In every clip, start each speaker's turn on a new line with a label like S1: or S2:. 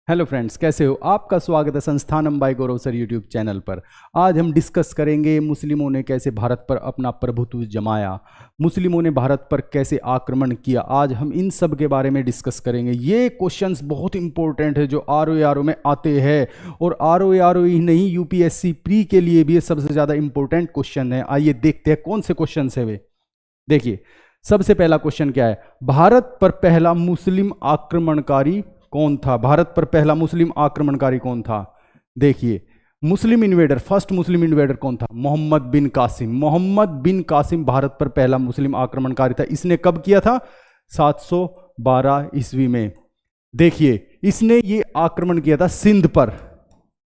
S1: Hello friends, कैसे हो? आपका स्वागत है संस्थानम बाय गौरव सर यूट्यूब चैनल पर। आज हम डिस्कस करेंगे मुस्लिमों ने कैसे भारत पर अपना प्रभुत्व जमाया, मुस्लिमों ने भारत पर कैसे आक्रमण किया। आज हम इन सब के बारे में डिस्कस करेंगे। ये क्वेश्चंस बहुत इंपॉर्टेंट है जो आरओ में आते हैं, और आरओ ही नहीं, यूपीएससी प्री के लिए भी ये सबसे ज़्यादा इंपॉर्टेंट क्वेश्चन है। आइए देखते हैं कौन से क्वेश्चन है वे। देखिए, सबसे पहला क्वेश्चन क्या है? भारत पर पहला मुस्लिम आक्रमणकारी कौन था? भारत पर पहला मुस्लिम आक्रमणकारी कौन था? देखिए, मुस्लिम इन्वेडर, फर्स्ट मुस्लिम इन्वेडर कौन था? मोहम्मद बिन कासिम। मोहम्मद बिन कासिम भारत पर पहला मुस्लिम आक्रमणकारी था। इसने कब किया था? 712 ईस्वी में। देखिए, इसने ये आक्रमण किया था सिंध पर।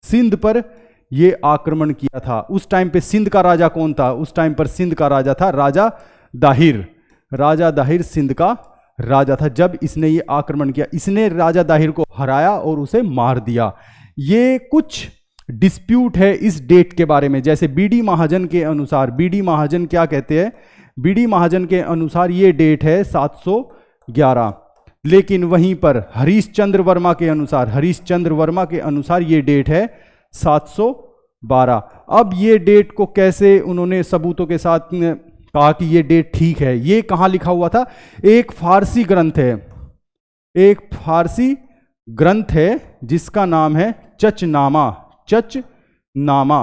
S1: सिंध पर ये आक्रमण किया था। उस टाइम पे सिंध का राजा कौन था? उस टाइम पर सिंध का राजा था राजा दाहिर। राजा दाहिर सिंध का राजा था जब इसने ये आक्रमण किया। इसने राजा दाहिर को हराया और उसे मार दिया। ये कुछ डिस्प्यूट है इस डेट के बारे में। जैसे बीडी महाजन के अनुसार, बीडी महाजन क्या कहते हैं? बीडी महाजन के अनुसार ये डेट है 711, लेकिन वहीं पर हरीशचंद्र वर्मा के अनुसार, हरीशचंद्र वर्मा के अनुसार ये डेट है 712। अब ये डेट को कैसे उन्होंने सबूतों के साथ कहा कि ये डेट ठीक है? ये कहां लिखा हुआ था? एक फारसी ग्रंथ है, एक फारसी ग्रंथ है जिसका नाम है चचनामा। चचनामा,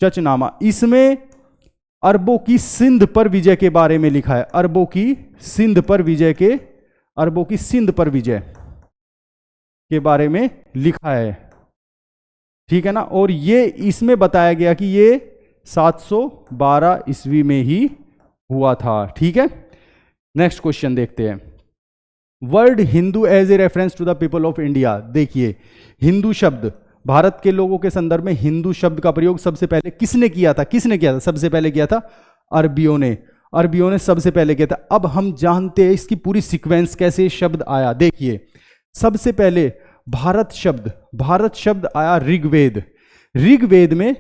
S1: चचनामा। इसमें अरबों की सिंध पर विजय के बारे में लिखा है। अरबों की सिंध पर विजय के, अरबों की सिंध पर विजय के बारे में लिखा है, ठीक है ना। और ये इसमें बताया गया कि ये 712 ईस्वी में ही हुआ था, ठीक है। नेक्स्ट क्वेश्चन देखते हैं। Word Hindu as a reference to the people of India. देखिए, हिंदू शब्द, भारत के लोगों के संदर्भ में हिंदू शब्द का प्रयोग सबसे पहले किसने किया था? किसने किया था? सबसे पहले किया था अरबियों ने। अरबियों ने सबसे पहले किया था। अब हम जानते हैं इसकी पूरी सीक्वेंस, कैसे शब्द आया। देखिए, सबसे पहले भारत शब्द, भारत शब्द आया ऋग्वेद। ऋग्वेद में,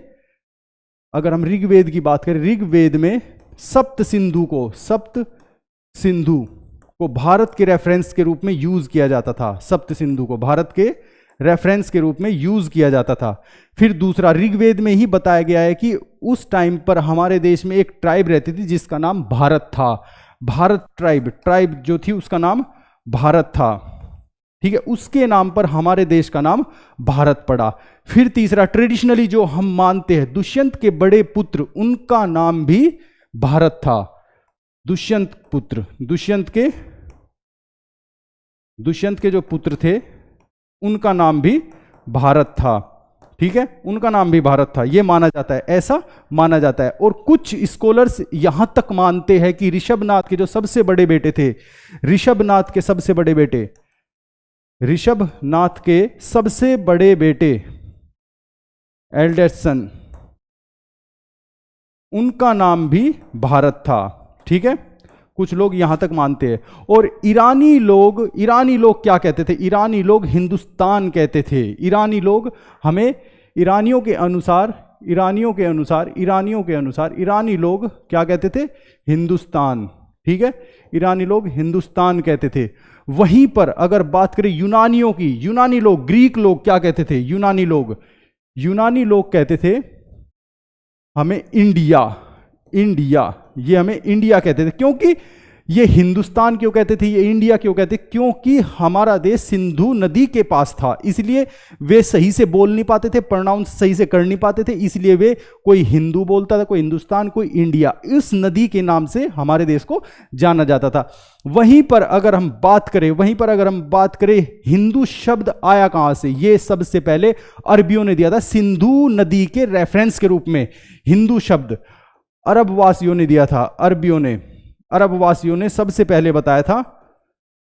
S1: अगर हम ऋग्वेद की बात करें, ऋग्वेद में सप्त सिंधु को, सप्त सिंधु को भारत के रेफरेंस के रूप में यूज किया जाता था। सप्त सिंधु को भारत के रेफरेंस के रूप में यूज किया जाता था। फिर दूसरा, ऋग्वेद में ही बताया गया है कि उस टाइम पर हमारे देश में एक ट्राइब रहती थी जिसका नाम भारत था। भारत ट्राइब, ट्राइब जो थी उसका नाम भारत था, ठीक है। उसके नाम पर हमारे देश का नाम भारत पड़ा। फिर तीसरा, ट्रेडिशनली जो हम मानते हैं, दुष्यंत के बड़े पुत्र, उनका नाम भी भारत था। दुष्यंत पुत्र, दुष्यंत के जो पुत्र थे उनका नाम भी भारत था, ठीक है। उनका नाम भी भारत था, यह माना जाता है, ऐसा माना जाता है। और कुछ स्कॉलर्स यहां तक मानते हैं कि ऋषभनाथ के जो सबसे बड़े बेटे थे, ऋषभनाथ के सबसे बड़े बेटे, ऋषभनाथ के सबसे बड़े बेटे, एल्डेस्ट सन, उनका नाम भी भारत था, ठीक है। कुछ लोग यहां तक मानते हैं। और ईरानी लोग क्या कहते थे? ईरानी लोग हिंदुस्तान कहते थे। ईरानी लोग, हमें ईरानियों के अनुसार ईरानी लोग क्या कहते थे? हिंदुस्तान, ठीक है। ईरानी लोग हिंदुस्तान कहते थे। वहीं पर अगर बात करें यूनानियों की, यूनानी लोग, ग्रीक लोग क्या कहते थे? यूनानी लोग कहते थे हमें इंडिया, ये हमें इंडिया कहते थे। क्योंकि ये हिंदुस्तान क्यों कहते थे, ये इंडिया क्यों कहते? क्योंकि हमारा देश सिंधु नदी के पास था, इसलिए वे सही से बोल नहीं पाते थे, प्रोनाउंस सही से कर नहीं पाते थे, इसलिए वे, कोई हिंदू बोलता था, कोई हिंदुस्तान, कोई इंडिया। इस नदी के नाम से हमारे देश को जाना जाता था। वहीं पर अगर हम बात करें हिंदू शब्द आया कहां से? ये सबसे पहले अरबियों ने दिया था, सिंधु नदी के रेफरेंस के रूप में हिंदू शब्द अरब वासियों ने दिया था। अरब वासियों ने सबसे पहले बताया था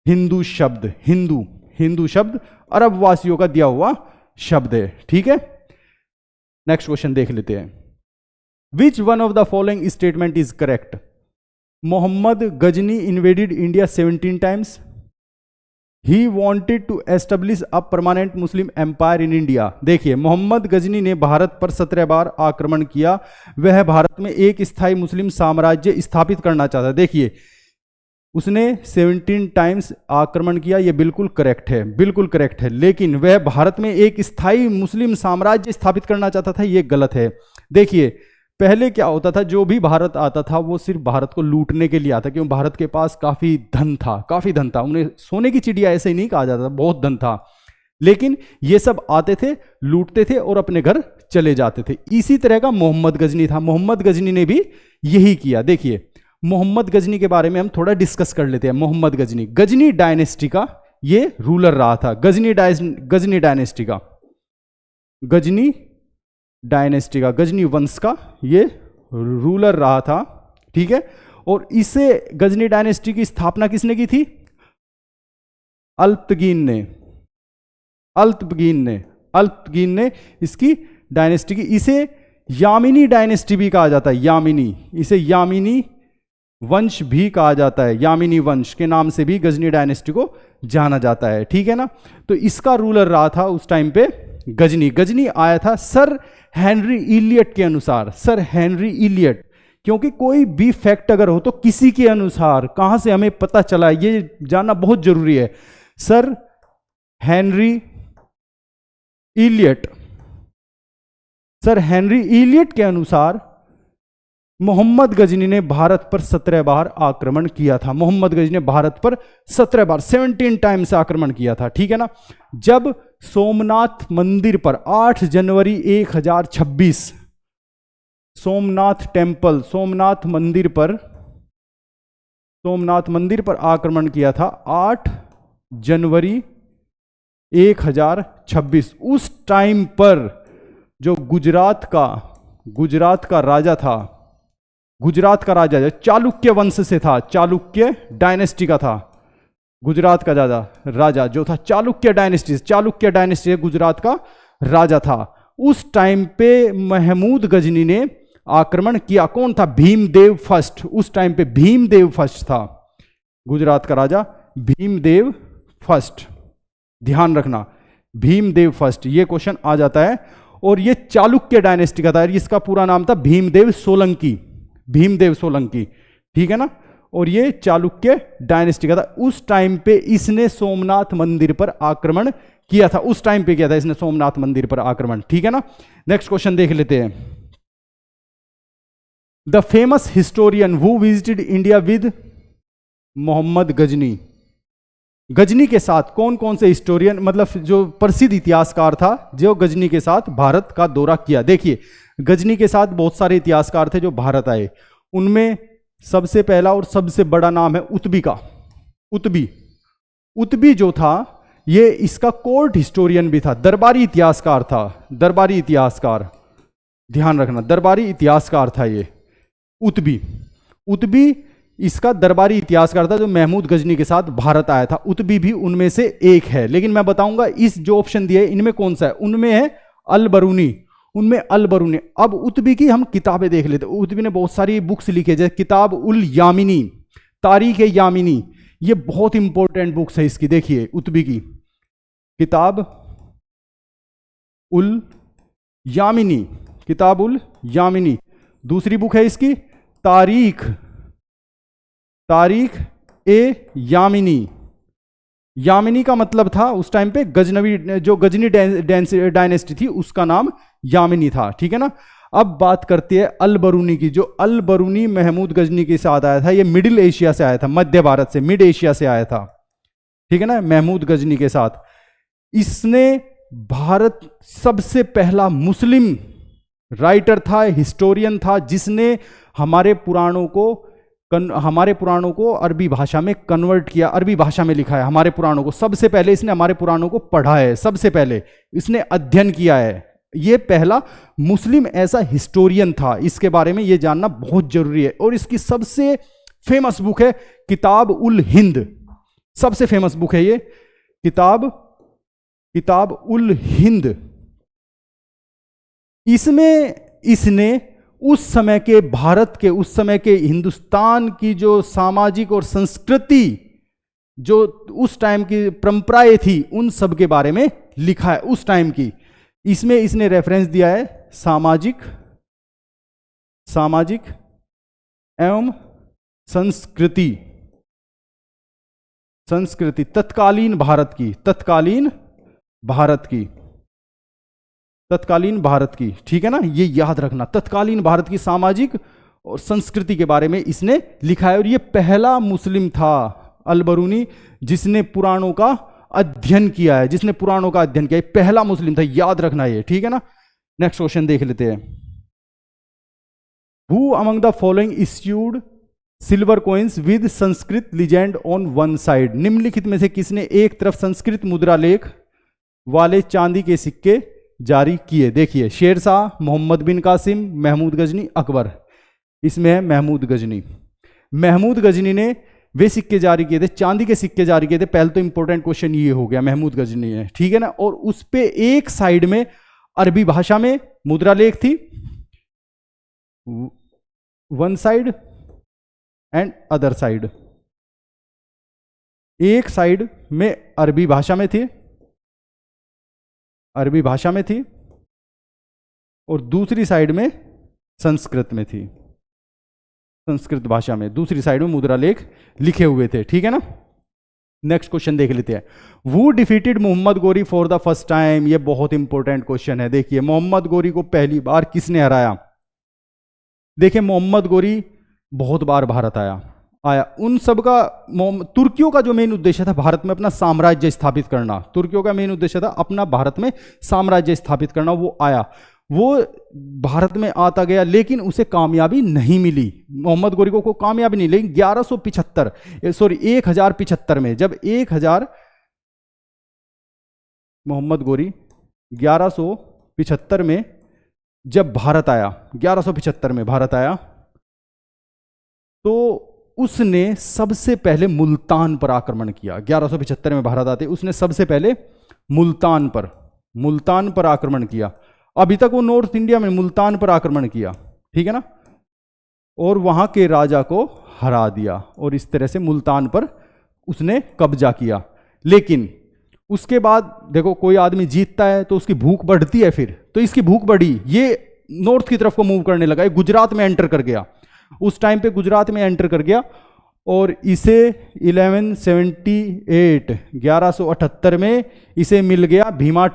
S1: हिंदू शब्द। हिंदू शब्द अरब वासियों का दिया हुआ शब्द है, ठीक है। नेक्स्ट क्वेश्चन देख लेते हैं। Which one of the following statement is correct? Mohammad Ghazni invaded India 17 times. He wanted to establish a permanent Muslim empire in India. देखिए, मोहम्मद गजनी ने भारत पर 17 बार आक्रमण किया। वह भारत में एक स्थायी मुस्लिम साम्राज्य स्थापित करना चाहता है। देखिए, उसने 17 टाइम्स आक्रमण किया, ये बिल्कुल करेक्ट है, बिल्कुल करेक्ट है। लेकिन वह भारत में एक स्थायी मुस्लिम साम्राज्य स्थापित करना चाहता था, ये गलत है। देखिए पहले क्या होता था, जो भी भारत आता था वो सिर्फ भारत को लूटने के लिए आता, क्योंकि भारत के पास काफ़ी धन था, काफ़ी धन था। उन्हें सोने की चिड़िया ऐसे ही नहीं कहा जाता था, बहुत धन था। लेकिन ये सब आते थे, लूटते थे और अपने घर चले जाते थे। इसी तरह का मोहम्मद गजनी था, मोहम्मद गजनी ने भी यही किया। देखिए मोहम्मद गजनी के बारे में हम थोड़ा डिस्कस कर लेते हैं। मोहम्मद गजनी, गजनी डायनेस्टी का ये रूलर रहा था, गजनी डायनेस्टी का, गजनी डायनेस्टी का, गजनी वंश का ये रूलर रहा था, ठीक है। और इसे गजनी डायनेस्टी की स्थापना किसने की थी? अल्पतगीन ने इसकी डायनेस्टी की। इसे यामिनी डायनेस्टी भी कहा जाता है, यामिनी, इसे यामिनी वंश भी कहा जाता है, यामिनी वंश के नाम से भी गजनी डायनेस्टी को जाना जाता है, ठीक है ना। तो इसका रूलर रहा था उस टाइम पे गजनी आया था सर हेनरी इलियट के अनुसार, सर हेनरी इलियट। क्योंकि कोई भी फैक्ट अगर हो तो किसी के अनुसार कहां से हमें पता चला, ये जानना बहुत जरूरी है। सर हेनरी इलियट के अनुसार मोहम्मद गजनी ने भारत पर 17 बार आक्रमण किया था। मोहम्मद गजनी ने भारत पर 17 बार 17 टाइम्स आक्रमण किया था, ठीक है ना। जब सोमनाथ मंदिर पर 8 जनवरी 1026 सोमनाथ टेम्पल, सोमनाथ मंदिर पर आक्रमण किया था 8 जनवरी 1026। उस टाइम पर जो गुजरात का राजा था, जो चालुक्य वंश से था, चालुक्य डायनेस्टी का था, गुजरात का राजा जो था चालुक्य डायनेस्टी से गुजरात का राजा था। उस टाइम पे महमूद गजनी ने आक्रमण किया। कौन था? भीमदेव फर्स्ट। उस टाइम पे भीमदेव फर्स्ट था, गुजरात का राजा भीमदेव फर्स्ट, ध्यान रखना, भीमदेव फर्स्ट, ये क्वेश्चन आ जाता है। और ये चालुक्य डायनेस्टी का था, इसका पूरा नाम था भीमदेव सोलंकी, ठीक है ना। और ये चालुक्य डायनेस्टी का था। उस टाइम पे इसने सोमनाथ मंदिर पर आक्रमण किया था, उस टाइम पे किया था इसने सोमनाथ मंदिर पर आक्रमण, ठीक है ना। नेक्स्ट क्वेश्चन देख लेते हैं। The famous historian who visited India with Mohammad Ghazni के साथ कौन कौन से हिस्टोरियन, मतलब जो प्रसिद्ध इतिहासकार था जो गजनी के साथ भारत का दौरा किया। देखिए गजनी के साथ बहुत सारे इतिहासकार थे जो भारत आए, उनमें सबसे पहला और सबसे बड़ा नाम है उतबी का। उतबी जो था ये इसका कोर्ट हिस्टोरियन भी था, दरबारी इतिहासकार था, दरबारी इतिहासकार, ध्यान रखना, दरबारी इतिहासकार था ये उतबी इसका दरबारी इतिहासकार था जो महमूद गजनी के साथ भारत आया था। उतबी भी उनमें से एक है, लेकिन मैं बताऊंगा इस जो ऑप्शन दिया है इनमें कौन सा है। उनमें है अल बरूनी। अब उतबी की हम किताबें देख लेते हैं। उतबी ने बहुत सारी बुक्स लिखे, जैसे किताब उल यामिनी, तारीख यामिनी, ये बहुत इंपॉर्टेंट बुक्स है इसकी। देखिए उतबी की किताब उल यामिनी। दूसरी बुक है इसकी तारीख ए यामिनी का मतलब था उस टाइम पे गजनी डायनेस्टी थी उसका नाम यामिनी था, ठीक है ना। अब बात करते हैं अल बरूनी की। जो अल बरूनी महमूद गजनी के साथ आया था, ये मिडिल एशिया से आया था, मध्य भारत से, मिड एशिया से आया था, ठीक है ना, महमूद गजनी के साथ। इसने भारत सबसे पहला मुस्लिम राइटर था, हिस्टोरियन था, जिसने हमारे पुराणों को अरबी भाषा में कन्वर्ट किया, अरबी भाषा में लिखा है हमारे पुराणों को। सबसे पहले इसने हमारे पुराणों को पढ़ा है, सबसे पहले इसने अध्ययन किया है। ये पहला मुस्लिम ऐसा हिस्टोरियन था, इसके बारे में ये जानना बहुत जरूरी है। और इसकी सबसे फेमस बुक है किताब उल हिंद, सबसे फेमस बुक है ये किताब उल हिंद। इसमें इसने उस समय के भारत के, उस समय के हिंदुस्तान की जो सामाजिक और संस्कृति, जो उस टाइम की परंपराएं थी, उन सब के बारे में लिखा है उस टाइम की। इसमें इसने रेफरेंस दिया है सामाजिक एवं संस्कृति, संस्कृति तत्कालीन भारत की, तत्कालीन भारत की, तत्कालीन भारत की, ठीक है ना, ये याद रखना, तत्कालीन भारत की सामाजिक और संस्कृति के बारे में इसने लिखा है। और ये पहला मुस्लिम था अल-बरूनी जिसने पुराणों का अध्ययन किया है, जिसने पुराणों का अध्ययन किया है, पहला मुस्लिम था, याद रखना ये, ठीक है ना। नेक्स्ट क्वेश्चन देख लेते हैं। Who among the following issued silver coins with Sanskrit legend on one side, निम्नलिखित में से किसने एक तरफ संस्कृत मुद्रा लेख वाले चांदी के सिक्के जारी किए? देखिए, शेरशाह, मोहम्मद बिन कासिम, महमूद गजनी, अकबर। इसमें है महमूद गजनी। महमूद गजनी ने वे सिक्के जारी किए थे, चांदी के सिक्के जारी किए थे। पहले तो इंपॉर्टेंट क्वेश्चन ये हो गया, महमूद गजनी ने, ठीक है ना। और उस पे एक साइड में अरबी भाषा में मुद्रा लेख थी, one side and other side, एक साइड में अरबी भाषा में थी, अरबी भाषा में थी, और दूसरी साइड में संस्कृत में थी, संस्कृत भाषा में दूसरी साइड में मुद्रा लेख लिखे हुए थे, ठीक है ना। नेक्स्ट क्वेश्चन देख लेते हैं। वो defeated Mohammad Ghori for the first time, ये बहुत इंपॉर्टेंट क्वेश्चन है। देखिए, मोहम्मद गोरी को पहली बार किसने हराया? देखिए, मोहम्मद गोरी बहुत बार भारत आया। उन सब का, तुर्कियों का जो मेन उद्देश्य था भारत में अपना साम्राज्य स्थापित करना, तुर्कियों का मेन उद्देश्य था अपना भारत में साम्राज्य स्थापित करना। वो आया, वो भारत में आता गया, लेकिन उसे कामयाबी नहीं मिली। मोहम्मद गोरी को कामयाबी नहीं, लेकिन 1075 में, जब 1000 मोहम्मद गोरी 1175 में जब भारत आया, 1175 में भारत आया, तो उसने सबसे पहले मुल्तान पर आक्रमण किया। 1175 में भारत आते उसने सबसे पहले मुल्तान पर आक्रमण किया। अभी तक वो नॉर्थ इंडिया में मुल्तान पर आक्रमण किया, ठीक है ना, और वहां के राजा को हरा दिया, और इस तरह से मुल्तान पर उसने कब्जा किया। लेकिन उसके बाद देखो, कोई आदमी जीतता है तो उसकी भूख बढ़ती है, फिर तो इसकी भूख बढ़ी, ये नॉर्थ की तरफ को मूव करने लगा, गुजरात में एंटर कर गया। उस टाइम पे गुजरात में एंटर कर गया, और इसे 1178 में इसे मिल गया भीमा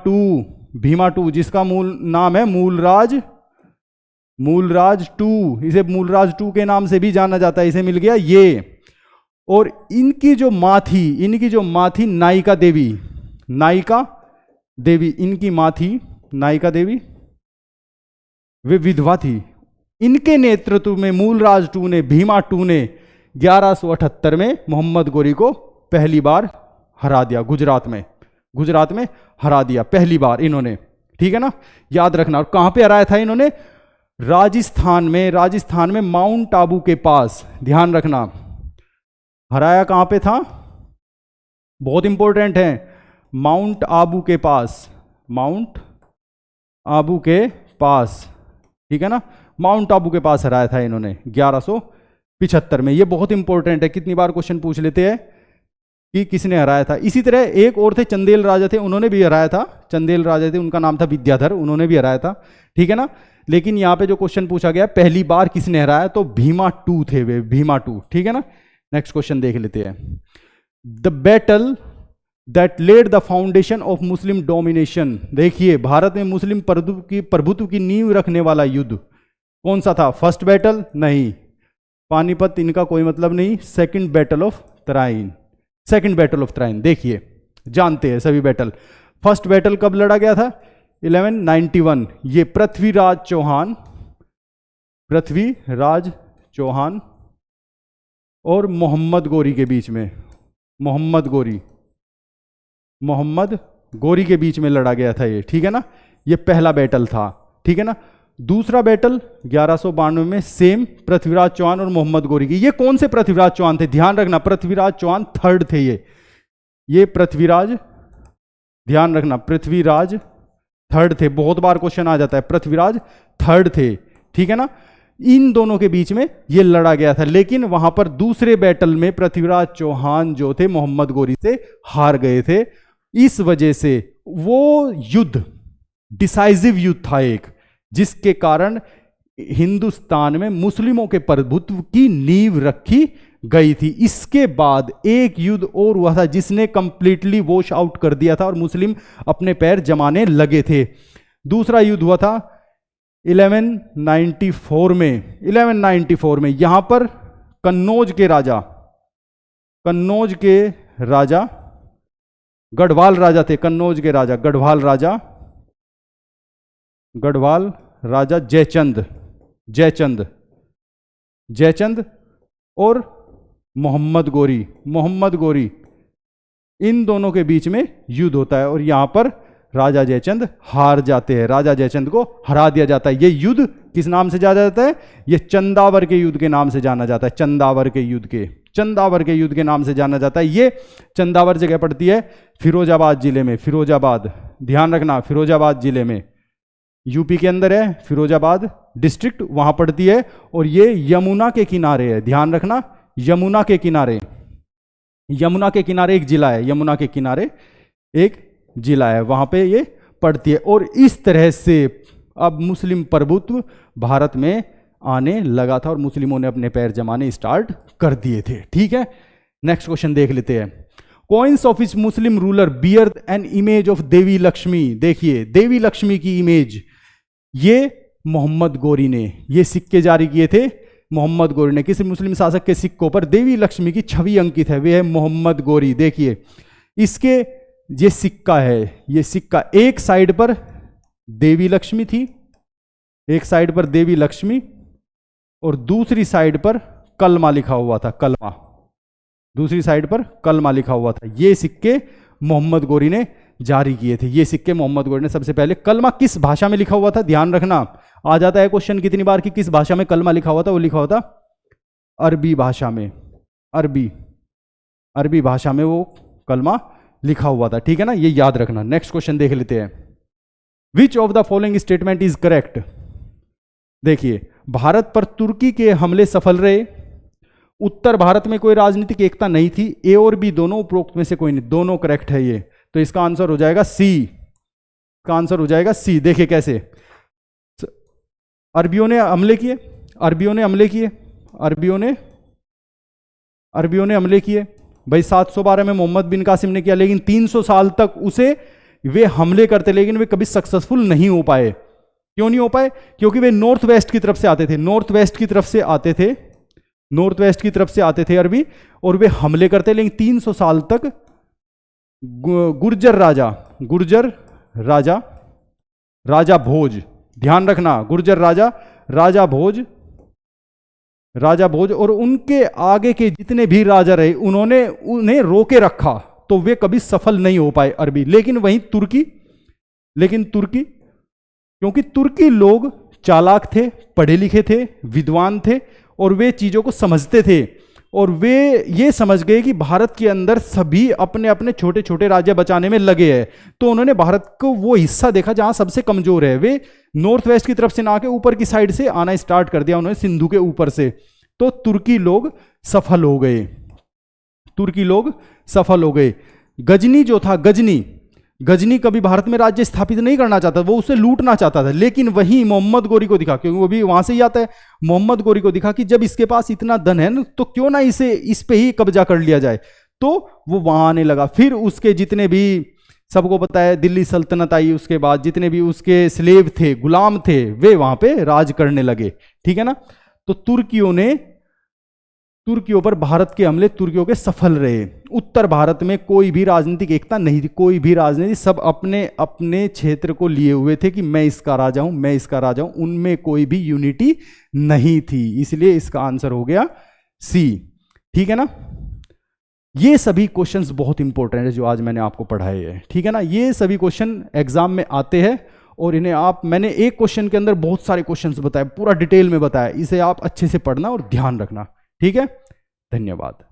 S1: टू, जिसका मूल नाम है मूलराज टू, इसे मूलराज टू के नाम से भी जाना जाता है। इसे मिल गया ये, और इनकी जो माँ थी नायिका देवी, इनकी माँ थी नायिका देवी, वे विधवा थी। इनके नेतृत्व में मूलराज टू ने, भीमा टू ने 1178 में मोहम्मद गोरी को पहली बार हरा दिया, गुजरात में हरा दिया पहली बार इन्होंने, ठीक है ना, याद रखना। और कहां पे हराया था इन्होंने? राजस्थान में माउंट आबू के पास, ध्यान रखना, हराया कहां पे था? बहुत इंपॉर्टेंट है, माउंट आबू के पास, ठीक है ना, माउंट आबू के पास हराया था इन्होंने 1175 में। ये बहुत इंपॉर्टेंट है, कितनी बार क्वेश्चन पूछ लेते हैं कि किसने हराया था। इसी तरह एक और थे, चंदेल राजा थे, उन्होंने भी हराया था, चंदेल राजा थे, उनका नाम था विद्याधर, उन्होंने भी हराया था, ठीक है ना। लेकिन यहां पे जो क्वेश्चन पूछा गया पहली बार किसने हराया, तो भीमा टू थे वे, भीमा टू, ठीक है ना। नेक्स्ट क्वेश्चन देख लेते हैं। The battle that laid the foundation of Muslim domination, देखिए भारत में मुस्लिम प्रभुत्व की नींव रखने वाला युद्ध कौन सा था? फर्स्ट बैटल नहीं, पानीपत इनका कोई मतलब नहीं, सेकंड बैटल ऑफ तराइन। देखिए, जानते हैं सभी बैटल। फर्स्ट बैटल कब लड़ा गया था? 1191, ये पृथ्वीराज चौहान और मोहम्मद गोरी के बीच में, मोहम्मद गोरी के बीच में लड़ा गया था ये, ठीक है ना। ये पहला बैटल था, ठीक है ना। दूसरा बैटल 1192 में, सेम पृथ्वीराज चौहान और मोहम्मद गोरी की। ये कौन से पृथ्वीराज चौहान थे? ध्यान रखना, पृथ्वीराज चौहान थर्ड थे ये पृथ्वीराज, ध्यान रखना, पृथ्वीराज थर्ड थे। बहुत बार क्वेश्चन आ जाता है, पृथ्वीराज थर्ड थे, ठीक है ना। इन दोनों के बीच में ये लड़ा गया था, लेकिन वहां पर दूसरे बैटल में पृथ्वीराज चौहान जो थे मोहम्मद गोरी से हार गए थे। इस वजह से वो युद्ध डिसाइसिव युद्ध था एक, जिसके कारण हिंदुस्तान में मुस्लिमों के प्रभुत्व की नींव रखी गई थी। इसके बाद एक युद्ध और हुआ था जिसने कंप्लीटली वॉश आउट कर दिया था और मुस्लिम अपने पैर जमाने लगे थे। दूसरा युद्ध हुआ था 1194 में। 1194 में यहां पर कन्नौज के राजा गढ़वाल राजा थे। कन्नौज के राजा गढ़वाल राजा जयचंद और मोहम्मद गोरी, इन दोनों के बीच में युद्ध होता है और यहां पर राजा जयचंद हार जाते हैं। राजा जयचंद को हरा दिया जाता है। ये युद्ध किस नाम से जाना जाता है? ये चंदावर के युद्ध के नाम से जाना जाता है। चंदावर के युद्ध के नाम से जाना जाता है। ये चंदावर जगह पड़ती है फिरोजाबाद जिले में। ध्यान रखना, फिरोजाबाद जिले में, यूपी के अंदर है, फिरोजाबाद डिस्ट्रिक्ट वहां पड़ती है और ये यमुना के किनारे है। ध्यान रखना, यमुना के किनारे एक जिला है। यमुना के किनारे एक जिला है, वहां पे ये पड़ती है। और इस तरह से अब मुस्लिम प्रभुत्व भारत में आने लगा था और मुस्लिमों ने अपने पैर जमाने स्टार्ट कर दिए थे। ठीक है, नेक्स्ट क्वेश्चन देख लेते हैं। Coins of each Muslim ruler bear an image of Devi Lakshmi. देखिए, देवी लक्ष्मी की इमेज ये मोहम्मद गोरी ने ये सिक्के जारी किए थे। मोहम्मद गोरी ने किसी मुस्लिम शासक के सिक्कों पर देवी लक्ष्मी की छवि अंकित है, वे है मोहम्मद गोरी। देखिए, इसके ये सिक्का है, ये सिक्का एक साइड पर देवी लक्ष्मी थी, एक साइड पर देवी लक्ष्मी और दूसरी साइड पर कलमा लिखा हुआ था। दूसरी साइड पर कलमा लिखा हुआ था। ये सिक्के मोहम्मद गोरी ने जारी किए थे। ये सिक्के मोहम्मद गोरी ने सबसे पहले। कलमा किस भाषा में लिखा हुआ था? ध्यान रखना, आ जाता है क्वेश्चन कितनी बार कि किस भाषा में कलमा लिखा हुआ था। वो लिखा हुआ था अरबी भाषा में। अरबी भाषा में वो कलमा लिखा हुआ था। ठीक है ना, ये याद रखना। नेक्स्ट क्वेश्चन देख लेते हैं। Which of the following statement is correct? देखिए, भारत पर तुर्की के हमले सफल रहे। उत्तर भारत में कोई राजनीतिक एकता नहीं थी। ए और बी दोनों उपरोक्त में से कोई नहीं, दोनों करेक्ट है ये। तो इसका आंसर हो जाएगा सी। देखिए कैसे अरबियों ने हमले किए भाई 712 में मोहम्मद बिन कासिम ने किया, लेकिन 300 साल तक उसे वे हमले करते, लेकिन वे कभी सक्सेसफुल नहीं हो पाए। क्यों नहीं हो पाए? क्योंकि वे नॉर्थ वेस्ट की तरफ से आते थे अरबी, और वे हमले करते, लेकिन 300 साल तक गुर्जर राजा भोज, ध्यान रखना, गुर्जर राजा भोज और उनके आगे के जितने भी राजा रहे, उन्होंने उन्हें रोके रखा, तो वे कभी सफल नहीं हो पाए अरबी। लेकिन वहीं तुर्की, क्योंकि तुर्की लोग चालाक थे, पढ़े लिखे थे, विद्वान थे और वे चीजों को समझते थे, और वे ये समझ गए कि भारत के अंदर सभी अपने अपने छोटे छोटे राज्य बचाने में लगे हैं। तो उन्होंने भारत को वो हिस्सा देखा जहां सबसे कमजोर है। वे नॉर्थ वेस्ट की तरफ से ना आके ऊपर की साइड से आना स्टार्ट कर दिया उन्होंने, सिंधु के ऊपर से। तो तुर्की लोग सफल हो गए। गजनी जो था, गजनी कभी भारत में राज्य स्थापित नहीं करना चाहता, वो उसे लूटना चाहता था। लेकिन वहीं मोहम्मद गोरी को दिखा, क्योंकि वो भी वहां से ही आता है, मोहम्मद गोरी को दिखा कि जब इसके पास इतना धन है ना, तो क्यों ना इस पे ही कब्जा कर लिया जाए। तो वो वहां आने लगा। फिर उसके जितने भी, सबको पता है, दिल्ली सल्तनत आई, उसके बाद जितने भी उसके स्लेव थे, गुलाम थे, वे वहां पे राज करने लगे। ठीक है ना। तो तुर्कियों पर भारत के हमले तुर्कियों के सफल रहे। उत्तर भारत में कोई भी राजनीतिक एकता नहीं थी, कोई भी राजनीति, सब अपने अपने क्षेत्र को लिए हुए थे कि मैं इसका राजा हूं, उनमें कोई भी यूनिटी नहीं थी। इसलिए इसका आंसर हो गया सी। ठीक है ना। ये सभी क्वेश्चंस बहुत इंपॉर्टेंट है जो आज मैंने आपको पढ़ाए हैं। ठीक है ना। ये सभी क्वेश्चन एग्जाम में आते हैं और इन्हें मैंने एक क्वेश्चन के अंदर बहुत सारे क्वेश्चंस बताए, पूरा डिटेल में बताया। इसे आप अच्छे से पढ़ना और ध्यान रखना। ठीक है, धन्यवाद।